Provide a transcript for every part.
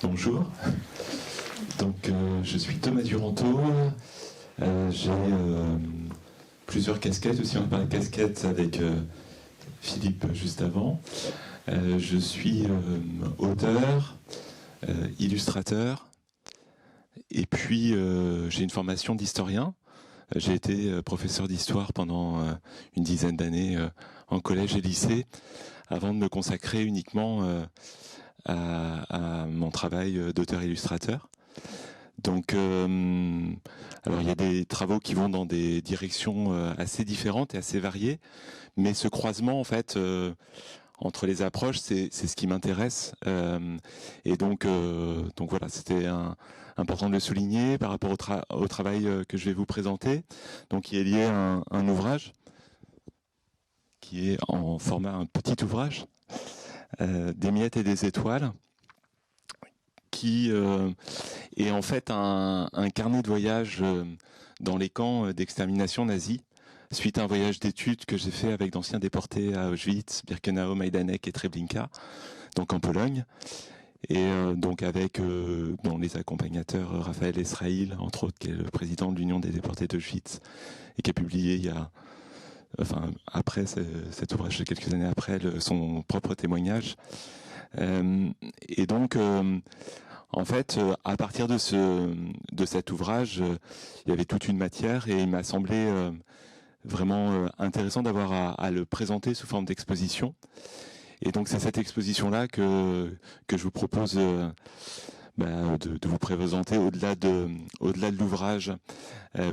Bonjour. Donc, je suis Thomas Duranteau. J'ai plusieurs casquettes aussi. On a parlé de casquettes avec Philippe juste avant. Je suis auteur, illustrateur, et puis j'ai une formation d'historien. J'ai été professeur d'histoire pendant une dizaine d'années en collège et lycée, avant de me consacrer uniquement à mon travail d'auteur-illustrateur. Donc, alors il y a des travaux qui vont dans des directions assez différentes et assez variées, mais ce croisement en fait entre les approches, c'est ce qui m'intéresse. Et donc voilà, c'était important de le souligner par rapport au travail que je vais vous présenter. Donc il est lié à un ouvrage qui est en format un petit ouvrage, des miettes et des étoiles, qui est en fait un carnet de voyage dans les camps d'extermination nazis, suite à un voyage d'études que j'ai fait avec d'anciens déportés à Auschwitz, Birkenau, Majdanek et Treblinka, donc en Pologne. Et donc avec dans les accompagnateurs Raphaël Esraïl, entre autres, qui est le président de l'Union des déportés d'Auschwitz, et qui a publié il y a, enfin après cet ouvrage, quelques années après, son propre témoignage. Et donc en fait, à partir de cet ouvrage, il y avait toute une matière et il m'a semblé vraiment intéressant d'avoir à le présenter sous forme d'exposition. Et donc c'est cette exposition-là que je vous propose de vous présenter au-delà de l'ouvrage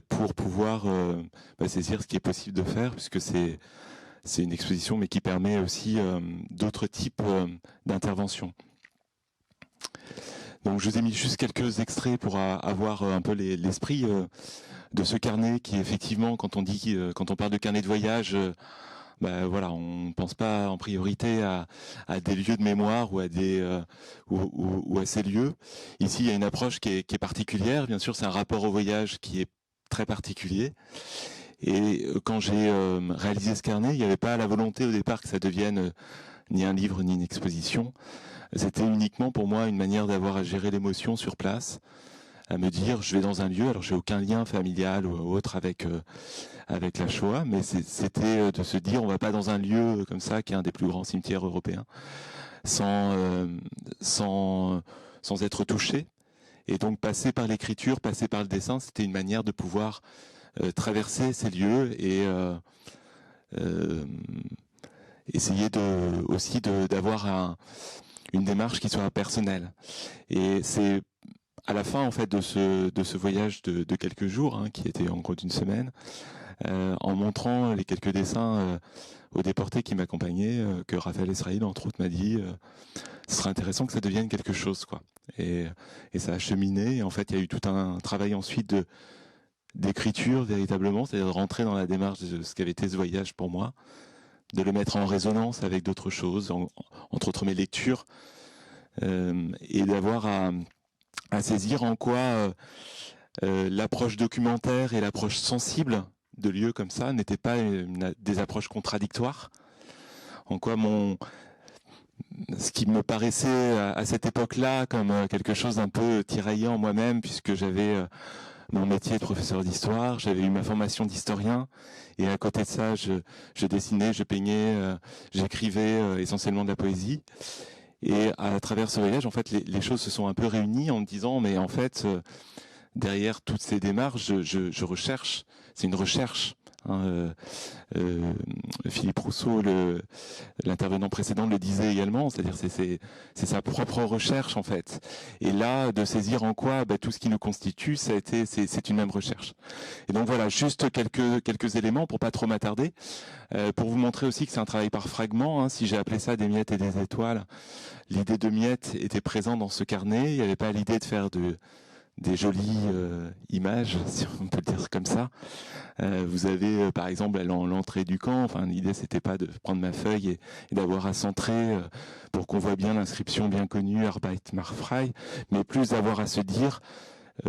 pour pouvoir saisir ce qui est possible de faire, puisque c'est une exposition mais qui permet aussi d'autres types d'interventions. Donc je vous ai mis juste quelques extraits pour avoir un peu l'esprit de ce carnet qui effectivement, quand on parle de carnet de voyage, voilà, on ne pense pas en priorité à des lieux de mémoire ou à ou à ces lieux. Ici, il y a une approche qui est particulière. Bien sûr, c'est un rapport au voyage qui est très particulier. Et quand j'ai réalisé ce carnet, il n'y avait pas la volonté au départ que ça devienne ni un livre ni une exposition. C'était uniquement pour moi une manière d'avoir à gérer l'émotion sur place, à me dire je vais dans un lieu, alors j'ai aucun lien familial ou autre avec la Shoah, mais c'était de se dire on va pas dans un lieu comme ça qui est un des plus grands cimetières européens sans être touché. Et donc passer par l'écriture, passer par le dessin, c'était une manière de pouvoir traverser ces lieux et essayer aussi d'avoir une démarche qui soit personnelle. Et c'est à la fin en fait de ce voyage de quelques jours, hein, qui était en gros d'une semaine, en montrant les quelques dessins aux déportés qui m'accompagnaient, que Raphaël Esraïl entre autres m'a dit ce serait intéressant que ça devienne quelque chose, quoi. Et ça a cheminé. Et en fait, il y a eu tout un travail ensuite d'écriture véritablement, c'est-à-dire de rentrer dans la démarche de ce qu'avait été ce voyage pour moi, de le mettre en résonance avec d'autres choses, entre autres mes lectures, et d'avoir à saisir en quoi l'approche documentaire et l'approche sensible de lieux comme ça n'étaient pas des approches contradictoires, en quoi ce qui me paraissait à cette époque-là comme quelque chose d'un peu tiraillant moi-même, puisque j'avais mon métier de professeur d'histoire, j'avais eu ma formation d'historien, et à côté de ça, je dessinais, je peignais, j'écrivais essentiellement de la poésie. Et à travers ce voyage, en fait, les choses se sont un peu réunies en me disant, mais en fait, derrière toutes ces démarches, je recherche, c'est une recherche. Hein, Philippe Rousseau, l'intervenant précédent, le disait également, c'est-à-dire c'est sa propre recherche en fait. Et là, de saisir en quoi tout ce qui nous constitue, c'est une même recherche. Et donc voilà, juste quelques éléments pour pas trop m'attarder, pour vous montrer aussi que c'est un travail par fragments. Hein, si j'ai appelé ça des miettes et des étoiles, l'idée de miettes était présente dans ce carnet. Il n'y avait pas l'idée de faire des jolies images, si on peut le dire comme ça. Vous avez par exemple à l'entrée du camp, enfin l'idée c'était pas de prendre ma feuille et d'avoir à centrer pour qu'on voit bien l'inscription bien connue Arbeit macht frei, mais plus d'avoir à se dire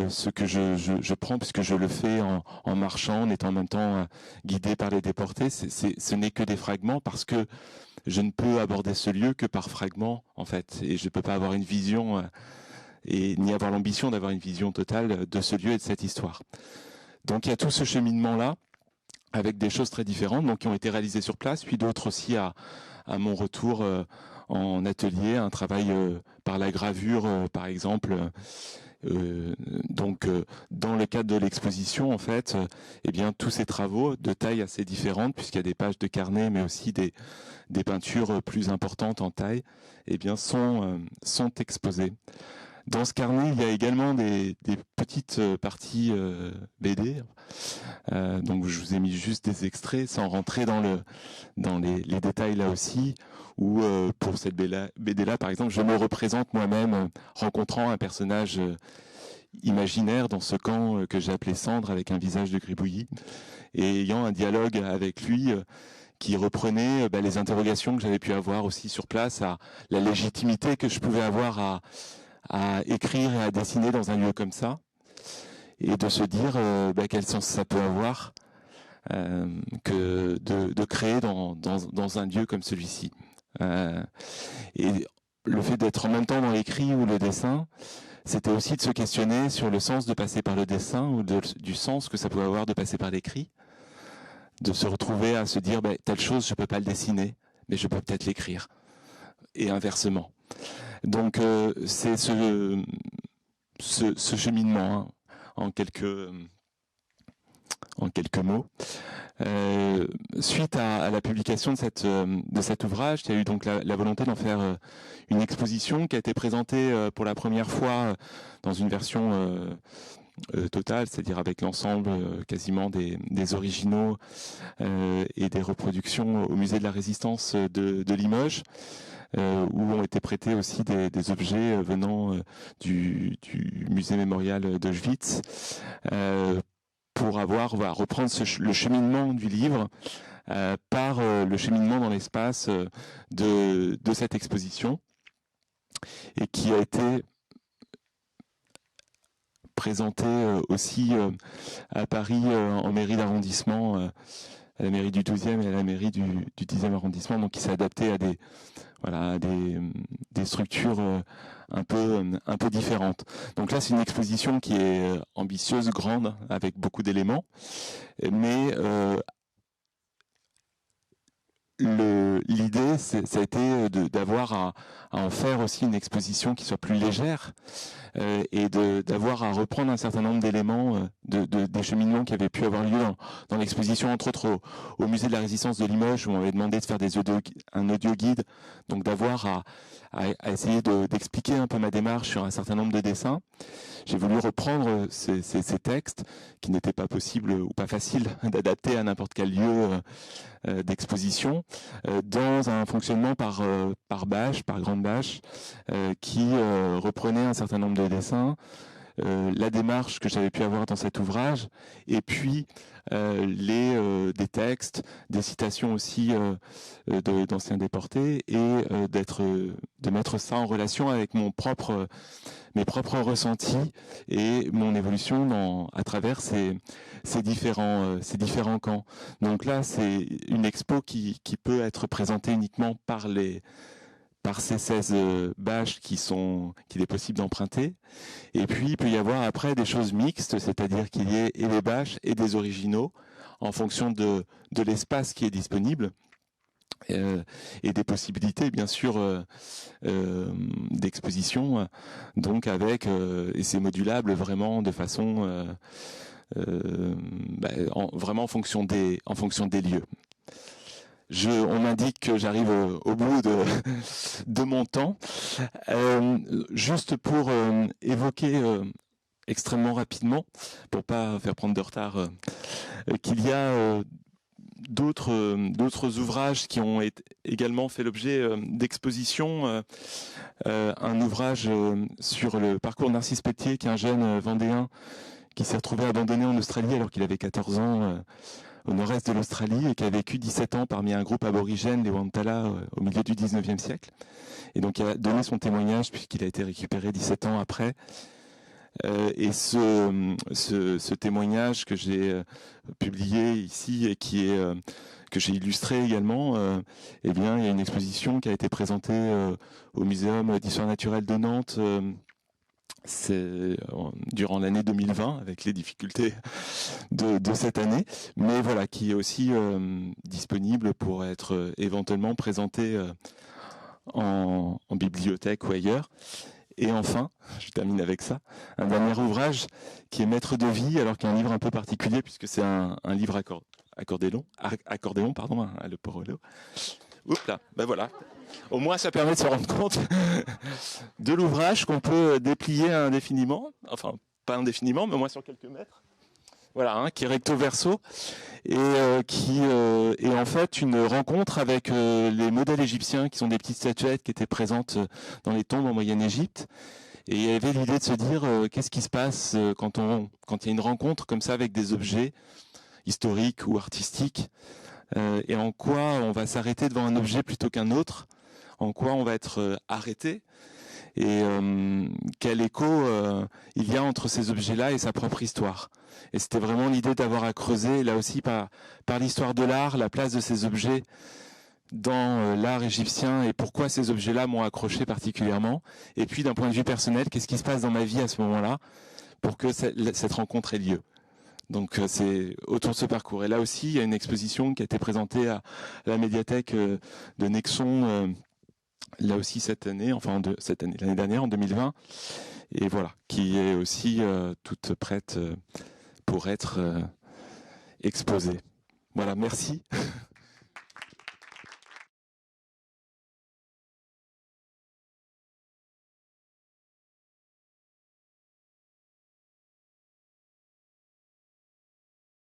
ce que je prends, puisque je le fais en marchant, en étant en même temps guidé par les déportés. Ce n'est que des fragments, parce que je ne peux aborder ce lieu que par fragments en fait, et je ne peux pas avoir une vision et ni avoir l'ambition d'avoir une vision totale de ce lieu et de cette histoire. Donc il y a tout ce cheminement-là, avec des choses très différentes, donc qui ont été réalisées sur place, puis d'autres aussi à mon retour en atelier, un travail par la gravure, par exemple. Donc, dans le cadre de l'exposition, en fait, eh bien, tous ces travaux de taille assez différente, puisqu'il y a des pages de carnet, mais aussi des peintures plus importantes en taille, eh bien, sont exposées. Dans ce carnet, il y a également des petites parties BD. Donc, je vous ai mis juste des extraits, sans rentrer dans les détails là aussi. Où pour cette BD-là, par exemple, je me représente moi-même rencontrant un personnage imaginaire dans ce camp que j'ai appelé Cendre, avec un visage de gribouillis, et ayant un dialogue avec lui qui reprenait les interrogations que j'avais pu avoir aussi sur place, à la légitimité que je pouvais avoir à écrire et à dessiner dans un lieu comme ça, et de se dire quel sens ça peut avoir que de créer dans un lieu comme celui-ci. Et le fait d'être en même temps dans l'écrit ou le dessin, c'était aussi de se questionner sur le sens de passer par le dessin ou du sens que ça pouvait avoir de passer par l'écrit, de se retrouver à se dire telle chose je peux pas le dessiner, mais je peux peut-être l'écrire, et inversement. Donc c'est ce cheminement, hein, en quelques mots. Suite à la publication de cet ouvrage, il y a eu donc la volonté d'en faire une exposition qui a été présentée pour la première fois dans une version totale, c'est-à-dire avec l'ensemble quasiment des originaux et des reproductions au musée de la Résistance de Limoges, où ont été prêtés aussi des objets venant du musée mémorial d'Auschwitz, pour reprendre le cheminement du livre par le cheminement dans l'espace de cette exposition, et qui a été présenté aussi à Paris en mairie d'arrondissement, à la mairie du 12e et à la mairie du 10e arrondissement, donc qui s'est adapté à des structures un peu différentes. Donc là, c'est une exposition qui est ambitieuse, grande, avec beaucoup d'éléments, mais l'idée, ça a été d'avoir à en faire aussi une exposition qui soit plus légère, et d'avoir à reprendre un certain nombre d'éléments des cheminements qui avaient pu avoir lieu dans l'exposition, entre autres au musée de la Résistance de Limoges, où on m'avait demandé de faire un audio guide, donc d'avoir à essayer d'expliquer un peu ma démarche sur un certain nombre de dessins. J'ai voulu reprendre ces textes qui n'étaient pas possibles ou pas faciles d'adapter à n'importe quel lieu d'exposition, dans un fonctionnement par bâche, par grande bâche, qui reprenait un certain nombre de dessins, la démarche que j'avais pu avoir dans cet ouvrage, et puis des textes, des citations aussi d'anciens déportés, et de mettre ça en relation avec mes propres ressentis et mon évolution à travers ces différents camps. Donc là, c'est une expo qui peut être présentée uniquement par ces 16 bâches qu'il est possible d'emprunter. Et puis, il peut y avoir après des choses mixtes, c'est-à-dire qu'il y ait et des bâches et des originaux, en fonction de l'espace qui est disponible. Et des possibilités, bien sûr, d'exposition, donc avec, et c'est modulable vraiment de façon vraiment en fonction des lieux. On m'indique que j'arrive au bout de mon temps. Juste pour évoquer extrêmement rapidement, pour pas faire prendre de retard, qu'il y a d'autres ouvrages qui ont également fait l'objet d'expositions. Un ouvrage sur le parcours de Narcisse Pelletier, qui est un jeune Vendéen qui s'est retrouvé abandonné en Australie alors qu'il avait 14 ans, au nord-est de l'Australie, et qui a vécu 17 ans parmi un groupe aborigène, les Wantala, au milieu du 19e siècle. Et donc il a donné son témoignage puisqu'il a été récupéré 17 ans après. Et ce témoignage que j'ai publié ici et que j'ai illustré également, eh bien, il y a une exposition qui a été présentée au Muséum d'histoire naturelle de Nantes c'est durant l'année 2020 avec les difficultés de cette année, mais voilà, qui est aussi disponible pour être éventuellement présenté en bibliothèque ou ailleurs. Et enfin, je termine avec ça, un dernier ouvrage qui est Maître de vie, alors qu'il y a un livre un peu particulier puisque c'est un livre accordéon, pardon, le porolo. Oups là, ben voilà. Au moins, ça permet de se rendre compte de l'ouvrage qu'on peut déplier indéfiniment, enfin pas indéfiniment, mais au moins sur quelques mètres. Voilà, hein, qui est recto verso et qui est en fait une rencontre avec les modèles égyptiens, qui sont des petites statuettes qui étaient présentes dans les tombes en Moyenne-Égypte. Et il y avait l'idée de se dire qu'est-ce qui se passe quand il y a une rencontre comme ça avec des objets historiques ou artistiques, et en quoi on va s'arrêter devant un objet plutôt qu'un autre, en quoi on va être arrêté, et quel écho il y a entre ces objets-là et sa propre histoire. Et c'était vraiment l'idée d'avoir à creuser, là aussi, par l'histoire de l'art, la place de ces objets dans l'art égyptien et pourquoi ces objets-là m'ont accroché particulièrement. Et puis, d'un point de vue personnel, qu'est-ce qui se passe dans ma vie à ce moment-là pour que cette rencontre ait lieu. Donc, c'est autour de ce parcours. Et là aussi, il y a une exposition qui a été présentée à la médiathèque de Nexon, là aussi cette année, l'année dernière, en 2020. Et voilà, qui est aussi toute prête pour être exposée. Voilà, merci.